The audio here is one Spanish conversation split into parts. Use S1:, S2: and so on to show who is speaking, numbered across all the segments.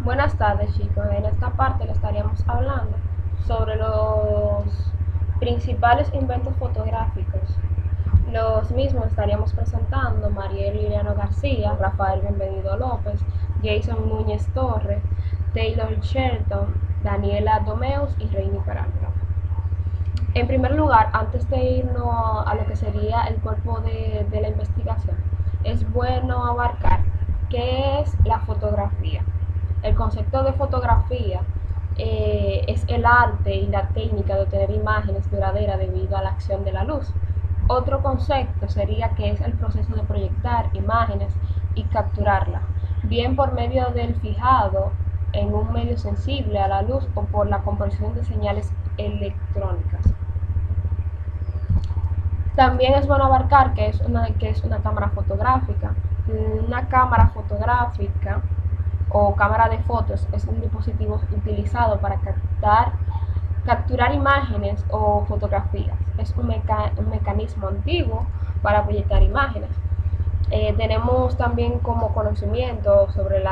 S1: Buenas tardes chicos, en esta parte le estaríamos hablando sobre los principales inventos fotográficos. Los mismos estaríamos presentando Mariel Liliano García, Rafael Bienvenido López, Jason Núñez Torres, Taylor Shelton, Daniela Domeus y Reini Peralta. En primer lugar, antes de irnos a lo que sería el cuerpo de la investigación, es bueno abarcar qué es la fotografía. El concepto de fotografía es el arte y la técnica de obtener imágenes duraderas debido a la acción de la luz. Otro concepto sería que es el proceso de proyectar imágenes y capturarlas, bien por medio del fijado en un medio sensible a la luz o por la conversión de señales electrónicas. También es bueno abarcar que es una cámara fotográfica. Una cámara fotográfica o cámara de fotos es un dispositivo utilizado para capturar imágenes o fotografías. Es un mecanismo antiguo para proyectar imágenes. Tenemos también como conocimiento sobre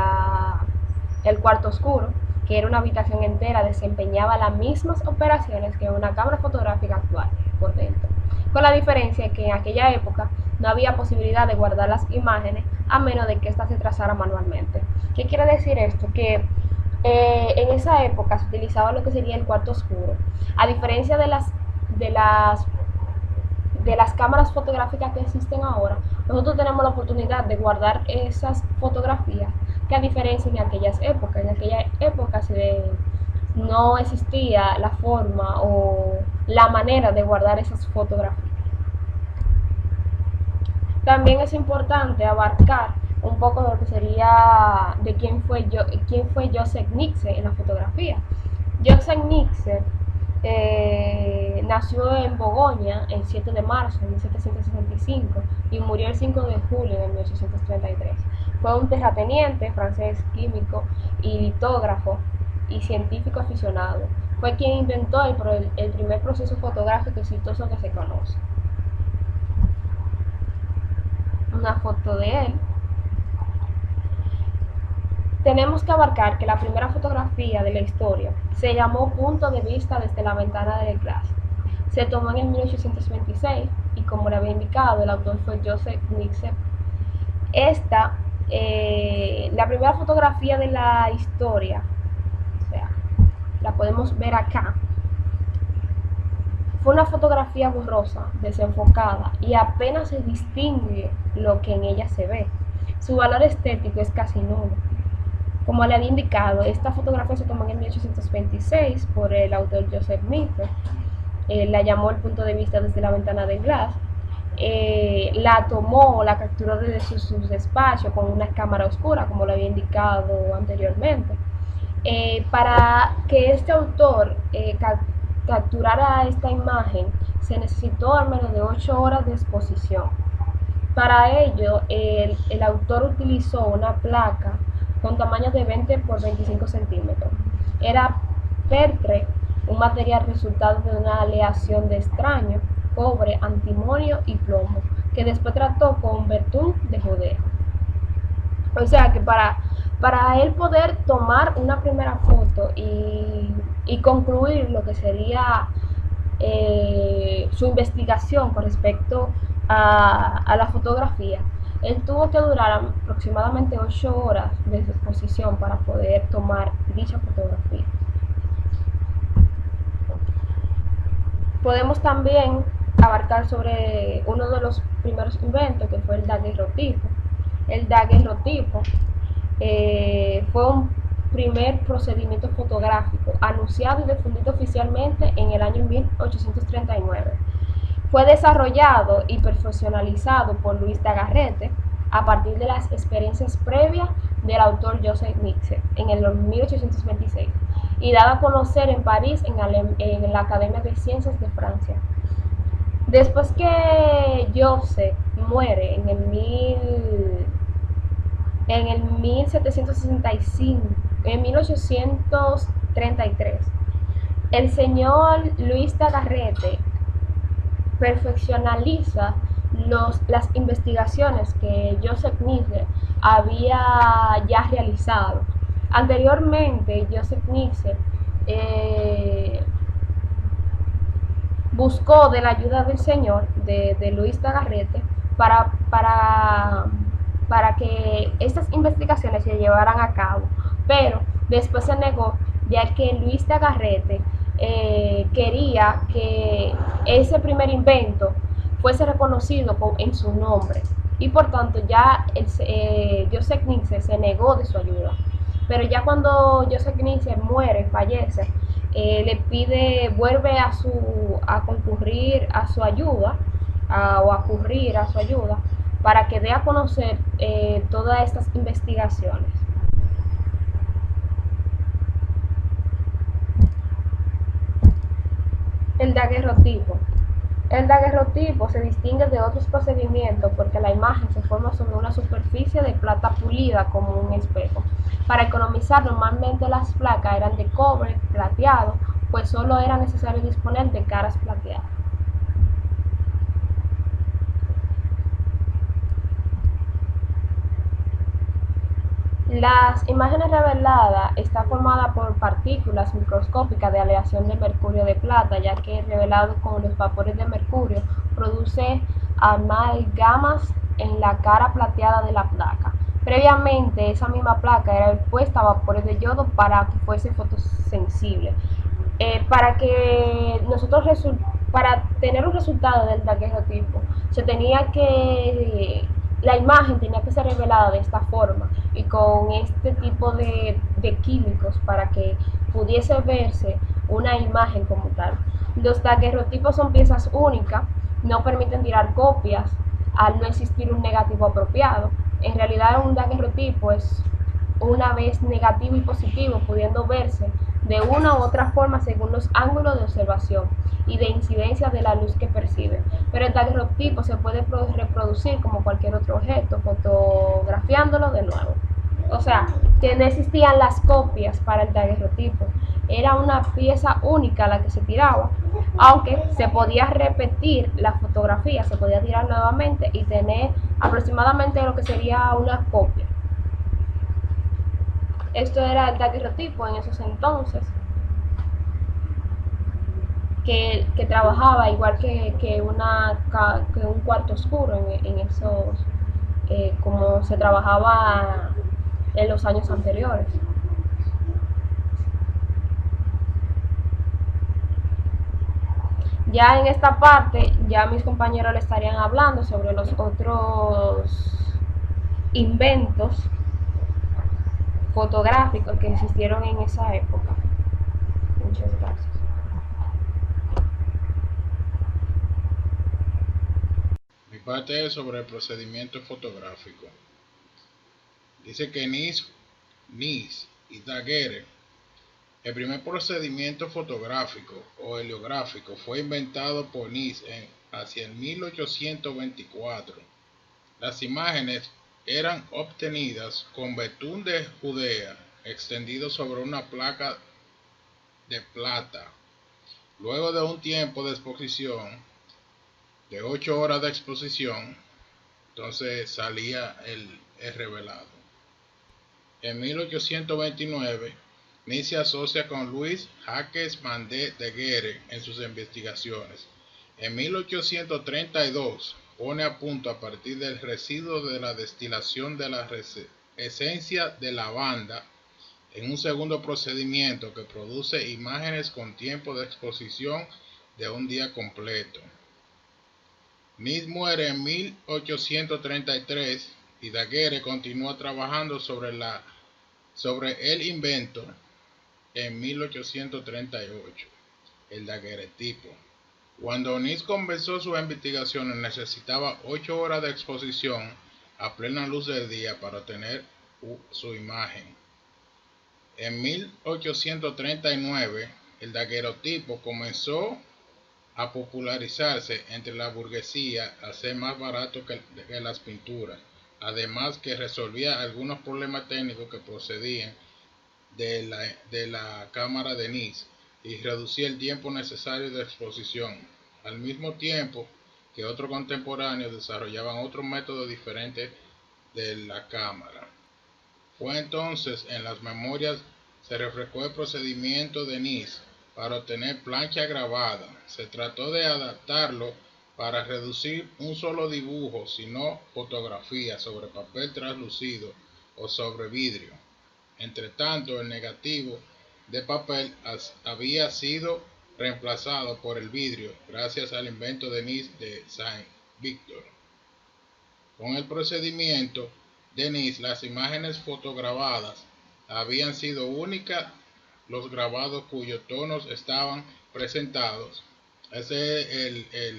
S1: el cuarto oscuro, que era una habitación entera, desempeñaba las mismas operaciones que una cámara fotográfica actual por dentro, con la diferencia que en aquella época no había posibilidad de guardar las imágenes a menos de que ésta se trazara manualmente. ¿Qué quiere decir esto? Que en esa época se utilizaba lo que sería el cuarto oscuro, a diferencia de las cámaras fotográficas que existen ahora. Nosotros tenemos la oportunidad de guardar esas fotografías, que a diferencia de aquellas épocas, no existía la forma o la manera de guardar esas fotografías. También es importante abarcar un poco de lo que sería de quién fue Joseph Nitzsche en la fotografía. Joseph Nitzsche nació en Bogoña el 7 de marzo de 1765 y murió el 5 de julio de 1833. Fue un terrateniente francés, químico y litógrafo y científico aficionado. Fue quien inventó el primer proceso fotográfico exitoso que se conoce. Una foto de él. Tenemos que abarcar que la primera fotografía de la historia se llamó Punto de vista desde la ventana del Glass. Se tomó en el 1826 y, como le había indicado, el autor fue Joseph Nitzsche. La primera fotografía de la historia, o sea, la podemos ver acá, fue una fotografía borrosa, desenfocada y apenas se distingue lo que en ella se ve. Su valor estético es casi nulo. Como le había indicado, esta fotografía se tomó en 1826 por el autor Joseph Nitzsche. La llamó El punto de vista desde la ventana de Glass. La tomó, la capturó desde su despacho con una cámara oscura, como le había indicado anteriormente. Para que este autor capturara esta imagen, se necesitó al menos de 8 horas de exposición. Para ello, el autor utilizó una placa con tamaño de 20 por 25 centímetros. Era pertre, un material resultado de una aleación de estaño, cobre, antimonio y plomo, que después trató con betún de Judea. O sea que para él poder tomar una primera foto y concluir lo que sería su investigación con respecto a la fotografía, él tuvo que durar aproximadamente 8 horas de exposición para poder tomar dicha fotografía. Podemos también abarcar sobre uno de los primeros inventos, que fue el daguerrotipo. El daguerrotipo fue un primer procedimiento fotográfico anunciado y difundido oficialmente en el año 1839. Fue desarrollado y perfeccionalizado por Luis Daguerrete a partir de las experiencias previas del autor Joseph Nitzsche en el 1826 y dado a conocer en París en la Academia de Ciencias de Francia. Después que Joseph muere en el 1833, el señor Luis Daguerrete perfeccionaliza las investigaciones que Joseph Nitzsche había ya realizado Anteriormente, Joseph Nixe buscó de la ayuda del Señor, de Luis Dagarrete, para que estas investigaciones se llevaran a cabo, pero después se negó, ya que Luis Dagarrete quería que ese primer invento fuese reconocido en su nombre, y por tanto ya Joseph Nixe se negó de su ayuda. Pero ya cuando Joseph Nixe muere, fallece, le pide, vuelve a concurrir a su ayuda, o a ocurrir a su ayuda, para que dé a conocer todas estas investigaciones. El daguerrotipo. El daguerrotipo se distingue de otros procedimientos porque la imagen se forma sobre una superficie de plata pulida como un espejo. Para economizar, normalmente las placas eran de cobre plateado, pues solo era necesario disponer de caras plateadas. Las imágenes reveladas están formadas por partículas microscópicas de aleación de mercurio de plata, ya que revelado con los vapores de mercurio produce amalgamas en la cara plateada de la placa. Previamente, esa misma placa era expuesta a vapores de yodo para que fuese fotosensible. Para que nosotros para tener un resultado del daguerrotipo, se tenía que la imagen tenía que ser revelada de esta forma y con este tipo de químicos para que pudiese verse una imagen como tal. Los daguerrotipos son piezas únicas, no permiten tirar copias al no existir un negativo apropiado. En realidad un daguerrotipo es una vez negativo y positivo, pudiendo verse de una u otra forma según los ángulos de observación y de incidencia de la luz que percibe. Pero el daguerrotipo se puede reproducir como cualquier otro objeto, fotografiándolo de nuevo. O sea, que no existían las copias para el daguerrotipo. Era una pieza única la que se tiraba, aunque se podía repetir la fotografía, se podía tirar nuevamente y tener aproximadamente lo que sería una copia. Esto era el daguerrotipo en esos entonces, que trabajaba igual que un cuarto oscuro en esos, como se trabajaba en los años anteriores. Ya en esta parte, ya mis compañeros le estarían hablando sobre los otros inventos fotográficos que existieron en esa época. Muchas gracias.
S2: Mi parte es sobre el procedimiento fotográfico. Dice que Nis y Daguerre, el primer procedimiento fotográfico o heliográfico fue inventado por Nis hacia el 1824. Las imágenes eran obtenidas con betún de Judea extendido sobre una placa de plata. Luego de un tiempo de exposición, de 8 horas de exposición, entonces salía el revelado. En 1829, Ni se asocia con Louis Jacques Mandé Daguerre en sus investigaciones. En 1832, pone a punto a partir del residuo de la destilación de la esencia de lavanda en un segundo procedimiento que produce imágenes con tiempo de exposición de un día completo. Nis muere en 1833 y Daguerre continúa trabajando sobre el invento en 1838, el daguerretipo. Cuando Nis comenzó sus investigaciones necesitaba 8 horas de exposición a plena luz del día para obtener su imagen. En 1839 el daguerrotipo comenzó a popularizarse entre la burguesía al ser más barato que las pinturas, además que resolvía algunos problemas técnicos que procedían de la cámara de Nis y reducía el tiempo necesario de exposición, al mismo tiempo que otros contemporáneos desarrollaban otros métodos diferentes de la cámara. Fue entonces en las memorias se refrescó el procedimiento de Nice para obtener plancha grabada. Se trató de adaptarlo para reducir un solo dibujo, sino fotografía sobre papel translúcido o sobre vidrio. Entretanto, el negativo de papel había sido reemplazado por el vidrio gracias al invento de Nice de Saint-Victor. Con el procedimiento de Nice, las imágenes fotograbadas habían sido únicas, los grabados cuyos tonos estaban presentados. Ese es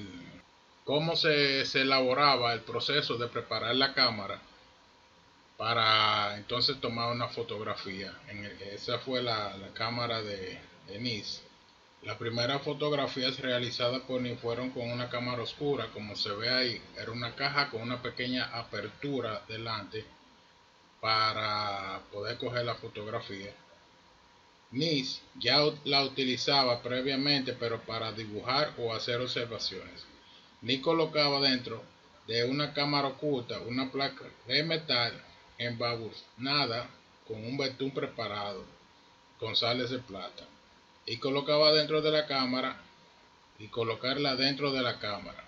S2: cómo se elaboraba el proceso de preparar la cámara para entonces tomar una fotografía. Esa fue la cámara de Nice. Las primeras fotografías realizadas por Nice fueron con una cámara oscura, como se ve ahí. Era una caja con una pequeña apertura delante para poder coger la fotografía. Nice ya la utilizaba previamente, pero para dibujar o hacer observaciones. Nice colocaba dentro de una cámara oculta una placa de metal embadurnada con un betún preparado con sales de plata y colocaba dentro de la cámara y colocarla dentro de la cámara.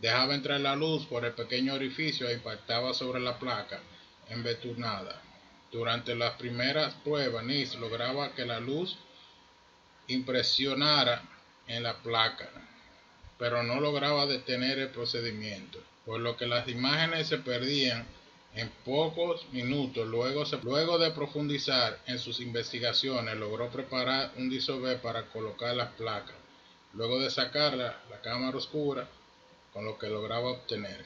S2: Dejaba entrar la luz por el pequeño orificio e impactaba sobre la placa embeturnada. Durante las primeras pruebas, Nice lograba que la luz impresionara en la placa, pero no lograba detener el procedimiento, por lo que las imágenes se perdían en pocos minutos. Luego de profundizar en sus investigaciones, logró preparar un disolver para colocar las placas. Luego de sacarla, la cámara oscura, con lo que lograba obtener.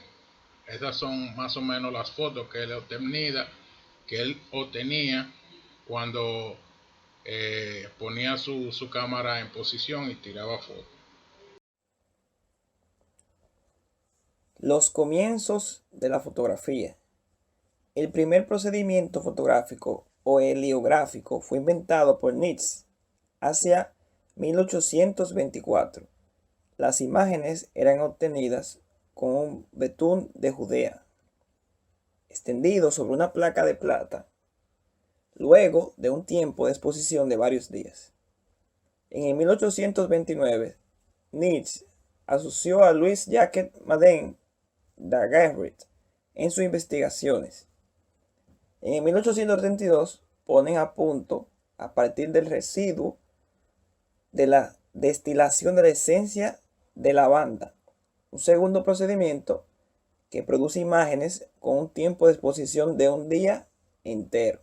S2: Esas son más o menos las fotos que él obtenía cuando ponía su cámara en posición y tiraba fotos.
S3: Los comienzos de la fotografía. El primer procedimiento fotográfico o heliográfico fue inventado por Nice hacia 1824. Las imágenes eran obtenidas con un betún de Judea, extendido sobre una placa de plata, luego de un tiempo de exposición de varios días. En el 1829, Nice asoció a Louis-Jacques Daguerre en sus investigaciones. En el 1832 ponen a punto, a partir del residuo de la destilación de la esencia de lavanda, un segundo procedimiento que produce imágenes con un tiempo de exposición de un día entero.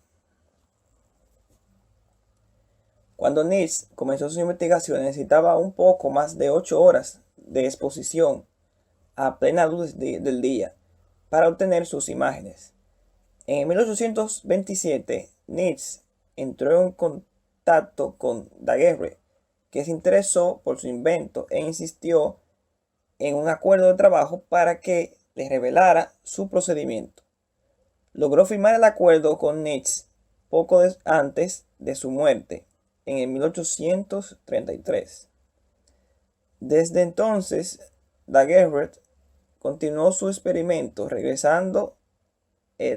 S3: Cuando Nice comenzó sus investigaciones necesitaba un poco más de 8 horas de exposición a plena luz del día para obtener sus imágenes. En 1827, Nice entró en contacto con Daguerre, que se interesó por su invento e insistió en un acuerdo de trabajo para que le revelara su procedimiento. Logró firmar el acuerdo con Nice poco antes de su muerte, en el 1833. Desde entonces, Daguerre continuó su experimento, regresando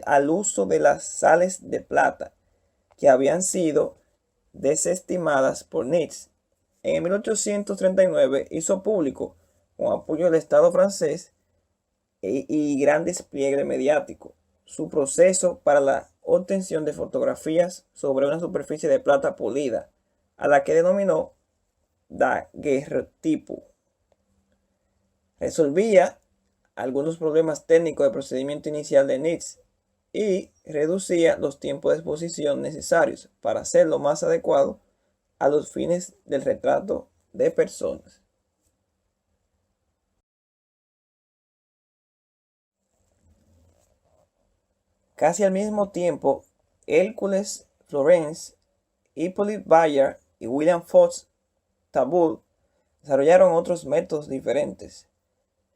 S3: al uso de las sales de plata que habían sido desestimadas por Nice. En 1839 hizo público, con apoyo del Estado francés y gran despliegue mediático, su proceso para la obtención de fotografías sobre una superficie de plata pulida, a la que denominó daguerreotipo. Resolvía algunos problemas técnicos del procedimiento inicial de Nice y reducía los tiempos de exposición necesarios para hacerlo más adecuado a los fines del retrato de personas. Casi al mismo tiempo, Hércules Florence, Hippolyte Bayard y William Fox Talbot desarrollaron otros métodos diferentes,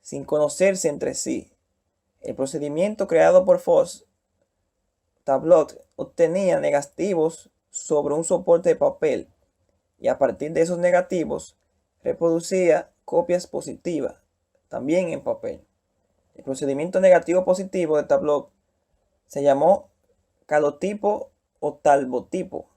S3: sin conocerse entre sí. El procedimiento creado por Fox Talbot obtenía negativos sobre un soporte de papel y a partir de esos negativos reproducía copias positivas, también en papel. El procedimiento negativo positivo de Talbot se llamó calotipo o talbotipo.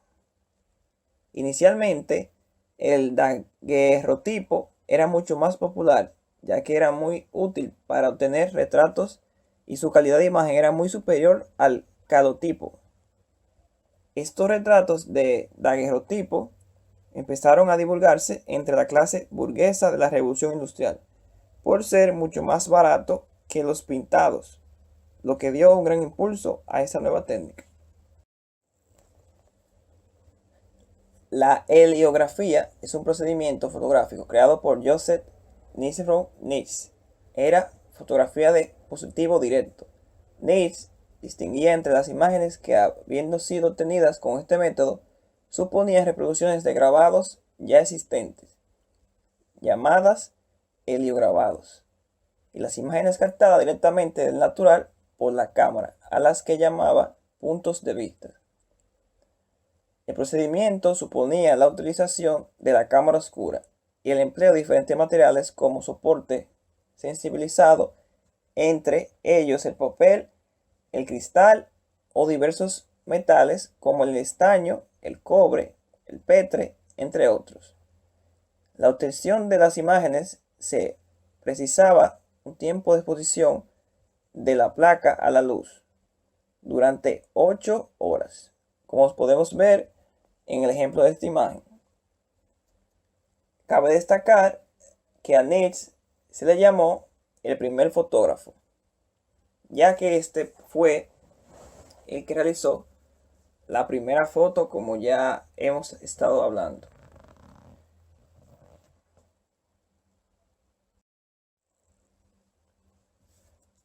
S3: Inicialmente, el daguerrotipo era mucho más popular, ya que era muy útil para obtener retratos y su calidad de imagen era muy superior al calotipo. Estos retratos de daguerrotipo empezaron a divulgarse entre la clase burguesa de la Revolución Industrial, por ser mucho más barato que los pintados, lo que dio un gran impulso a esta nueva técnica. La heliografía es un procedimiento fotográfico creado por Joseph Nicéphore Nice. Era fotografía de positivo directo. Nice distinguía entre las imágenes que, habiendo sido obtenidas con este método, suponían reproducciones de grabados ya existentes, llamadas heliograbados, y las imágenes captadas directamente del natural por la cámara, a las que llamaba puntos de vista. El procedimiento suponía la utilización de la cámara oscura y el empleo de diferentes materiales como soporte sensibilizado, entre ellos el papel, el cristal o diversos metales como el estaño, el cobre, el petre, entre otros. La obtención de las imágenes se precisaba un tiempo de exposición de la placa a la luz durante 8 horas, como podemos ver en el ejemplo de esta imagen. Cabe destacar que a Nice se le llamó el primer fotógrafo, ya que este fue el que realizó la primera foto, como ya hemos estado hablando.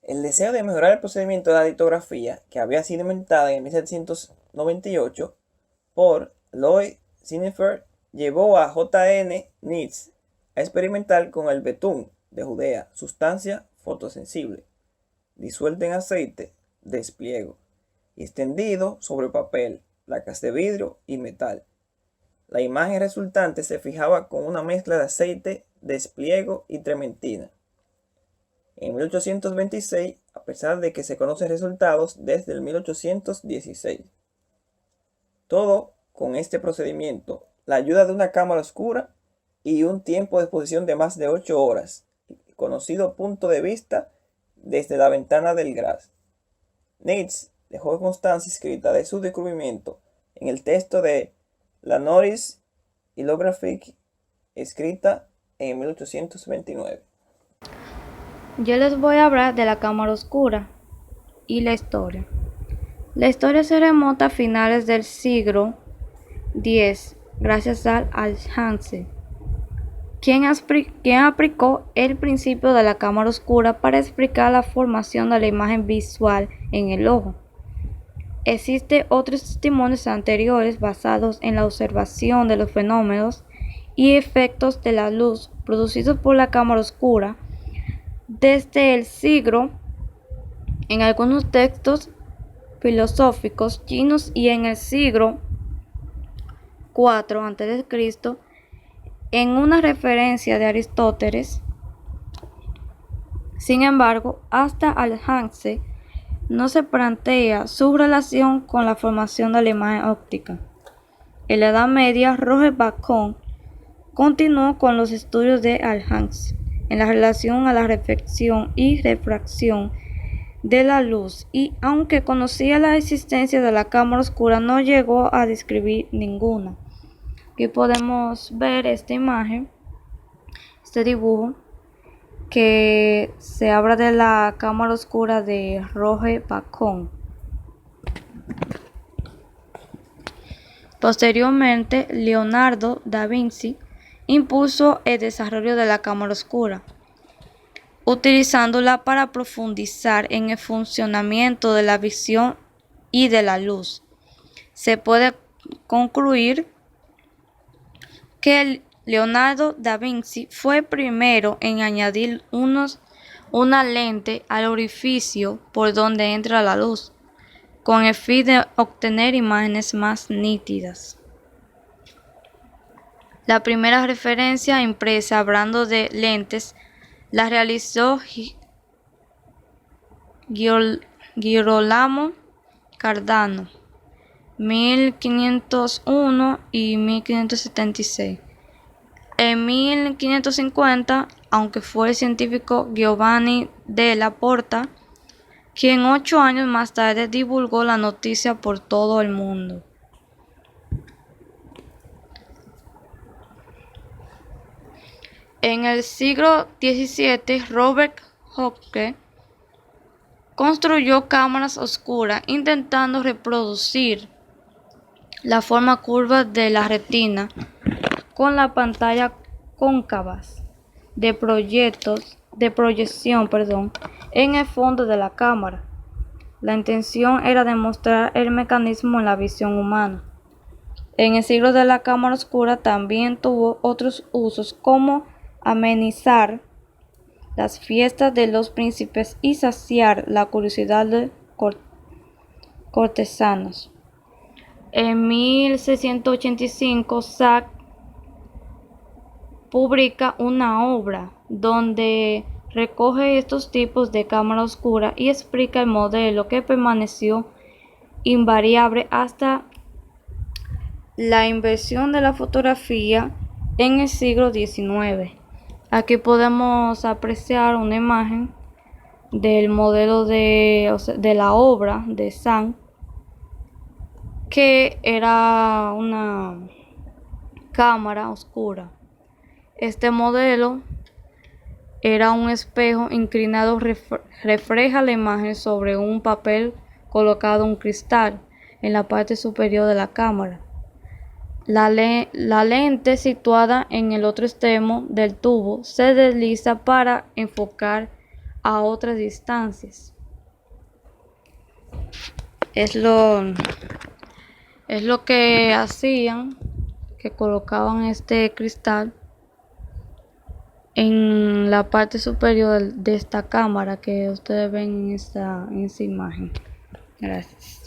S3: El deseo de mejorar el procedimiento de la litografía, que había sido inventada en 1798 por Lloyd Nicéphore, llevó a J.N. Nice a experimentar con el betún de Judea, sustancia fotosensible, disuelta en aceite, despliego, y extendido sobre papel, placas de vidrio y metal. La imagen resultante se fijaba con una mezcla de aceite, despliego y trementina. En 1826, a pesar de que se conocen resultados desde el 1816. Todo con este procedimiento, la ayuda de una cámara oscura y un tiempo de exposición de más de 8 horas, conocido punto de vista desde la ventana del Graz. Nice dejó constancia escrita de su descubrimiento en el texto de la Notice Heliographique, escrita en 1829.
S4: Yo les voy a hablar de la cámara oscura y la historia. La historia se remonta a finales del siglo X, gracias a Alhazen, quien aplicó el principio de la cámara oscura para explicar la formación de la imagen visual en el ojo. Existen otros testimonios anteriores basados en la observación de los fenómenos y efectos de la luz producidos por la cámara oscura desde el siglo en algunos textos filosóficos chinos y en el siglo IV a.C. en una referencia de Aristóteles. Sin embargo, hasta Alhazen no se plantea su relación con la formación de la imagen óptica. En la Edad Media, Roger Bacon continuó con los estudios de Alhazen en la relación a la reflexión y refracción de la luz, y aunque conocía la existencia de la cámara oscura, no llegó a describir ninguna. Aquí podemos ver esta imagen, este dibujo, que se habla de la cámara oscura de Roger Bacon. Posteriormente, Leonardo da Vinci impuso el desarrollo de la cámara oscura, utilizándola para profundizar en el funcionamiento de la visión y de la luz. Se puede concluir que Leonardo da Vinci fue el primero en añadir una lente al orificio por donde entra la luz, con el fin de obtener imágenes más nítidas. La primera referencia impresa hablando de lentes la realizó Girolamo Cardano 1501 y 1576. En 1550, aunque fue el científico Giovanni della Porta quien 8 años más tarde divulgó la noticia por todo el mundo. En el siglo XVII, Robert Hooke construyó cámaras oscuras intentando reproducir la forma curva de la retina con la pantalla cóncavas de proyección, en el fondo de la cámara. La intención era demostrar el mecanismo en la visión humana. En el siglo de la cámara oscura también tuvo otros usos como amenizar las fiestas de los príncipes y saciar la curiosidad de cortesanos. En 1685, Sachs publica una obra donde recoge estos tipos de cámara oscura y explica el modelo que permaneció invariable hasta la invención de la fotografía en el siglo XIX. Aquí podemos apreciar una imagen del modelo de la obra de Sachs, que era una cámara oscura. Este modelo era un espejo inclinado, refleja la imagen sobre un papel colocado un cristal en la parte superior de la cámara. La lente situada en el otro extremo del tubo se desliza para enfocar a otras distancias. Es lo que hacían, que colocaban este cristal en la parte superior de esta cámara que ustedes ven en esta imagen. Gracias.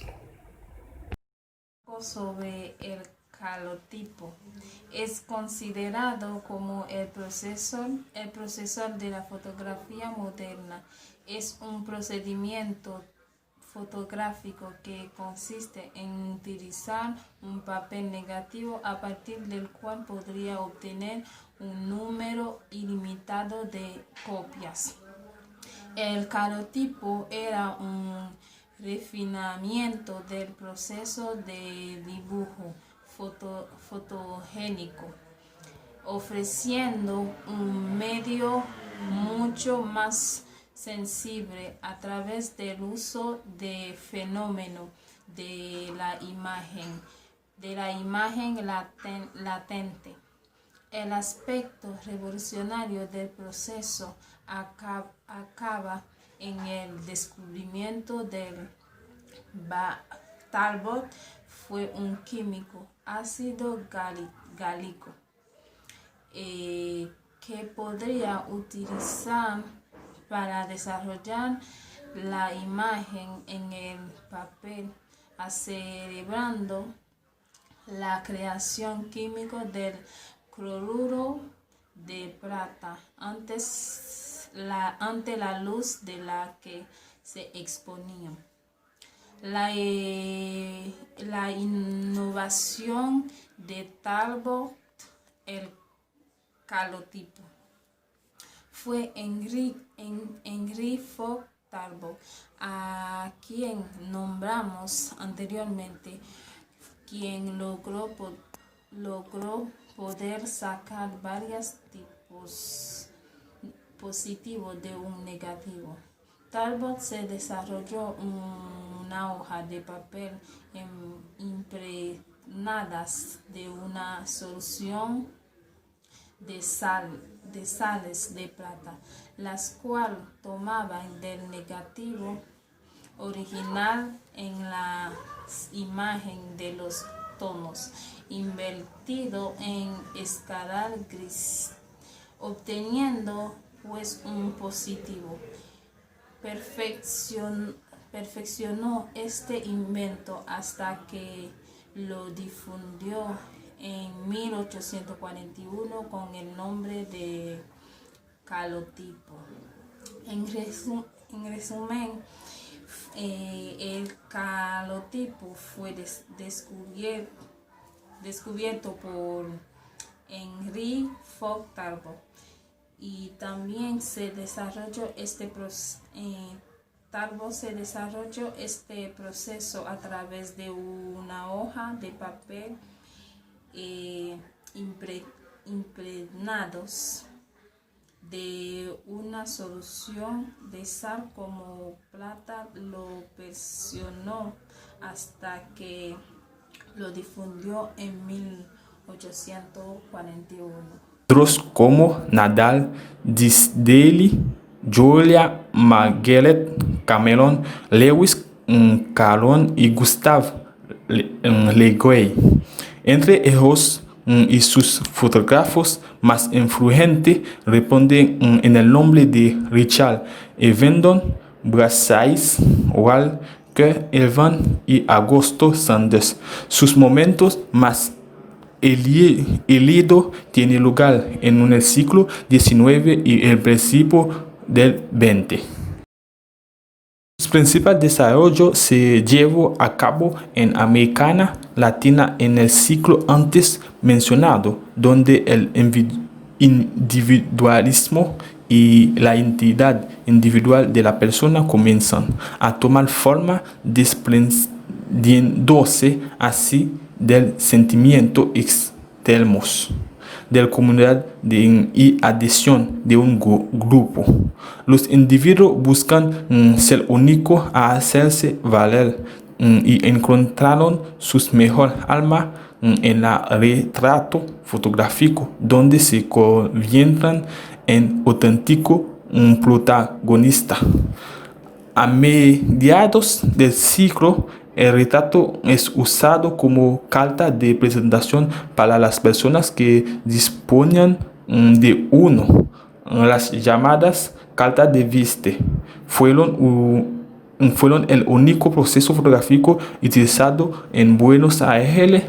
S5: Sobre el calotipo. Es considerado como el procesor de la fotografía moderna. Es un procedimiento fotográfico que consiste en utilizar un papel negativo a partir del cual podría obtener un número ilimitado de copias. El calotipo era un refinamiento del proceso de dibujo fotogénico, ofreciendo un medio mucho más sensible a través del uso de fenómeno de la imagen latente. El aspecto revolucionario del proceso acaba en el descubrimiento del Talbot. Fue un químico ácido gálico que podría utilizar para desarrollar la imagen en el papel, acelerando la creación química del cloruro de plata ante la luz de la que se exponía. La innovación de Talbot, el calotipo, fue Henry Fox Talbot, a quien nombramos anteriormente, quien logró poder sacar varios tipos positivos de un negativo. Talbot se desarrolló una hoja de papel impregnadas de una solución de sales de plata, las cuales tomaban del negativo original en la imagen de los tonos invertido en escala gris, obteniendo pues un positivo. Perfeccionó este invento hasta que lo difundió en 1841 con el nombre de calotipo. En resumen, El calotipo fue descubierto por Henry Fogg-Talbot y también Talbot se desarrolló este proceso a través de una hoja de papel impregnados de una solución de sal como plata. Lo presionó hasta que lo difundió en 1841.
S6: Otros como Nadal, Disraeli, Julia Margaret, Cameron Lewis, Caron y Gustave Le Gray. Entre ellos y sus fotógrafos más influyentes responden en el nombre de Richard Avedon, Bryce Walker Elvan y Augusto Sanders. Sus momentos más elegidos tienen lugar en el siglo XIX y el principio del XX. Su principal desarrollo se llevó a cabo en América Latina en el siglo antes mencionado, donde el individualismo y la identidad individual de la persona comienzan a tomar forma, desprendiéndose así del sentimiento extremos de la comunidad y adhesión de un grupo. Los individuos buscan ser únicos a hacerse valer y encontraron su mejor alma en el retrato fotográfico, donde se convierten en auténtico protagonista. A mediados del siglo, el retrato es usado como carta de presentación para las personas que disponían de uno. Las llamadas cartas de visita fueron el único proceso fotográfico utilizado en Buenos Aires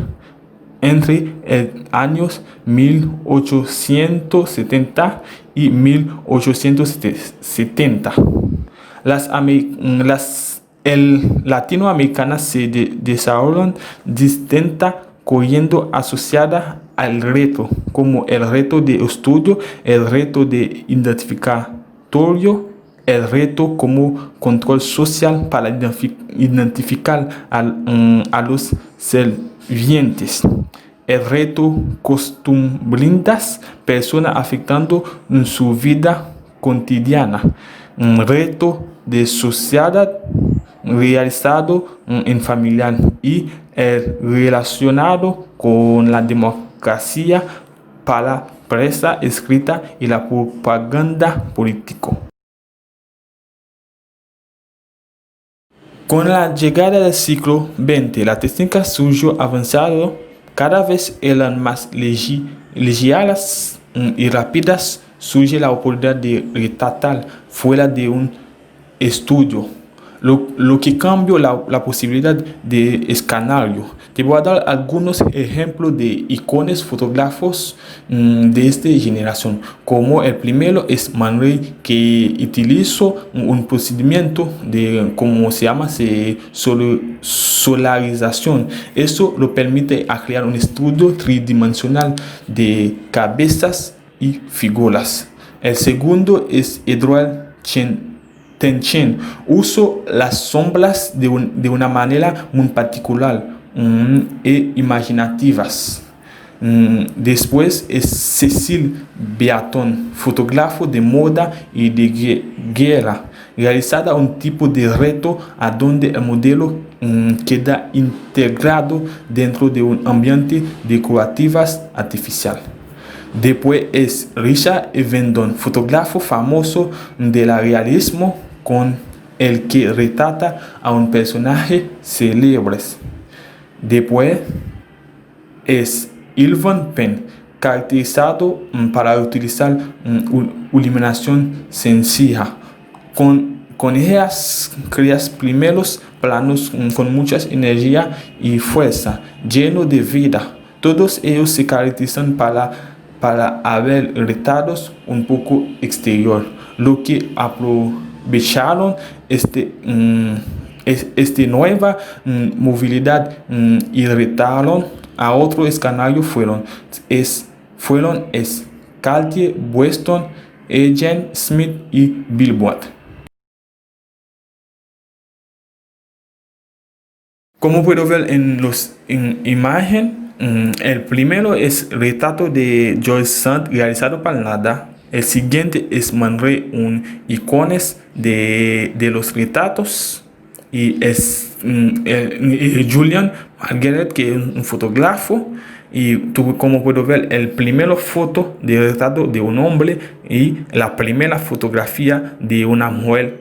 S6: entre los años 1870 y 1870. Las latinoamericanas se desarrollan distintas corrientes asociadas al reto, como el reto de estudio, el reto de identificatorio, el reto como control social para identificar a los sirvientes, el reto costumbristas, personas afectando su vida cotidiana, un reto de sociedad realizado en familia y el relacionado con la democracia para la prensa escrita y la propaganda política. Con la llegada del siglo XX, la técnica surgió avanzado, cada vez eran más ligeras y rápidas. Surge la oportunidad de retratar fuera de un estudio, lo que cambió la posibilidad de escenario. Te voy a dar algunos ejemplos de iconos fotógrafos de esta generación. Como el primero es Manuel, que utilizó un procedimiento de, como se llama, solarización. Eso lo permite a crear un estudio tridimensional de cabezas y figuras. El segundo es Edouard Tenchen. Uso las sombras de una manera muy particular e imaginativas. Después es Cecil Beaton, fotógrafo de moda y de guerra, realizada un tipo de reto a donde el modelo queda integrado dentro de un ambiente decorativo artificial. Después es Richard Avedon, fotógrafo famoso del realismo, con el que retrata a un personaje célebre. Después es Irving Penn, caracterizado para utilizar iluminación sencilla. Con ellas crea primeros planos con mucha energía y fuerza, llenos de vida. Todos ellos se caracterizan para haber retratos un poco exterior, lo que aprovecharon nueva movilidad irritaron a otros escenarios fueron Cartier, Weston, Agent Smith y Billboard. Como puedo ver en imagen, el primero es retrato de George Sand realizado para nada. El siguiente es Manrey, un icones de los retratos. Y es Julian Margaret, que es un fotógrafo. Y como puedo ver, el primero foto de retrato de un hombre y la primera fotografía de una mujer